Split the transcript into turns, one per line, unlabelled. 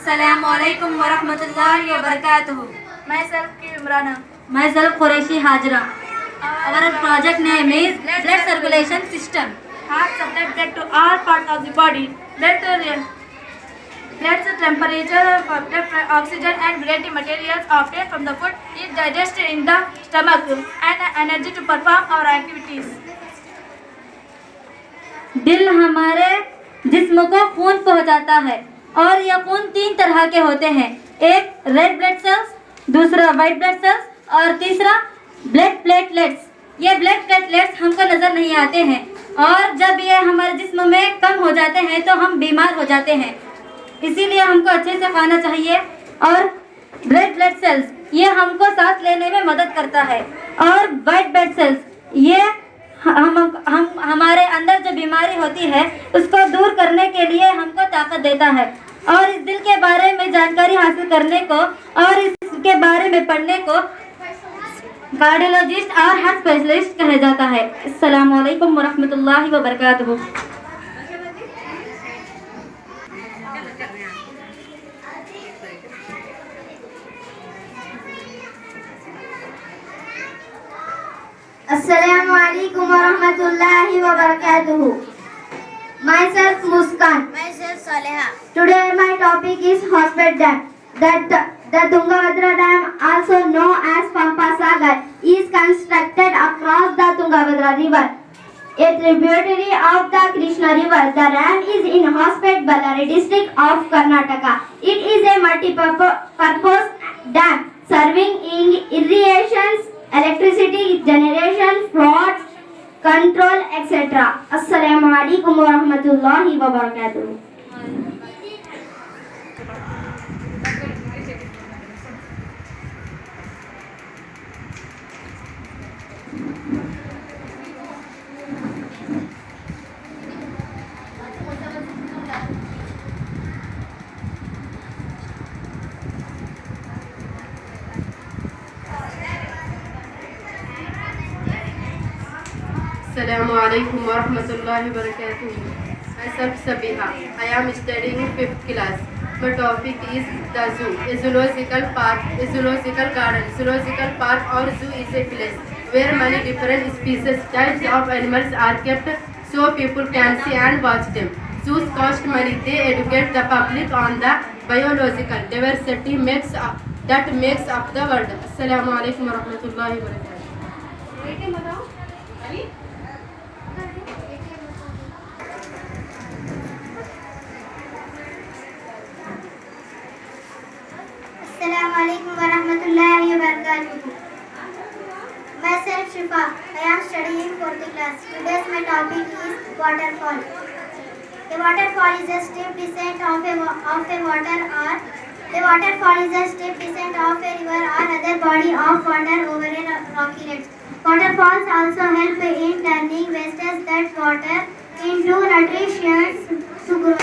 Assalamualaikum warahmatullahi wabarakatuh.
Myself K. Imrana.
Myself Qureshi Hajra. Our project name is blood circulation system.
Heart supplies blood to all parts of the body. Blood's temperature, oxygen and related materials obtained from the food is digested in the stomach and energy to perform our activities.
दिल हमारे जिस्म को खून पहुंचाता है और यह खून 3 तरह के होते हैं, एक रेड ब्लड सेल्स, दूसरा वाइट ब्लड सेल्स और तीसरा ब्लड प्लेटलेट्स। ये ब्लड प्लेटलेट्स हमको नज़र नहीं आते हैं और जब ये हमारे जिस्म में कम हो जाते हैं तो हम बीमार हो जाते हैं, इसीलिए हमको अच्छे से खाना चाहिए। और रेड ब्लड सेल्स ये हमको सांस लेने में मदद करता है और वाइट ब्लड सेल्स ये हम हमारे अंदर जो बीमारी होती है उसको दूर करने के लिए हमको ताकत देता है। और इस दिल के बारे में जानकारी हासिल करने को और इसके बारे में पढ़ने को कार्डियोलॉजिस्ट और हार्ट स्पेशलिस्ट कहा जाता है। अस्सलामु अलैकुम वरहमतुल्लाहि वबरकातुहू।
Assalamu alaikum warahmatullahi wabarakatuh. Myself Muskan.
Myself Saleha.
Today my topic is Hospet Dam. The Tungabhadra Dam, also known as Pampasagar, is constructed across the Tungabhadra River, a tributary of the Krishna River. The dam is in Hospet, Ballari district of Karnataka. It is a multi-purpose dam serving irrigation, electricity generation, floods control, etc. Assalamu alaikum warahmatullahi wabarakatuh.
Assalamu alaikum wa rahmatullahi wa barakatuh. Myself Sabiha. I am studying 5th class. My topic is the zoo. A zoological park, a zoological garden. Zoological park or zoo is a place where many different species, types of animals are kept so people can see and watch them. Zoos cost money. They educate the public on the biological diversity that makes up the world. Assalamu alaikum wa rahmatullahi wa barakatuh.
Assalamu alaikum warahmatullahi wabarakatuh. Myself Shifa. I am studying 4th class. Today's my topic is waterfall. A waterfall is a steep descent of a water or a waterfall is a steep descent of a river or other body of water over a rocky ledge. Waterfalls also help in turning wastes that water into nutrients to grow.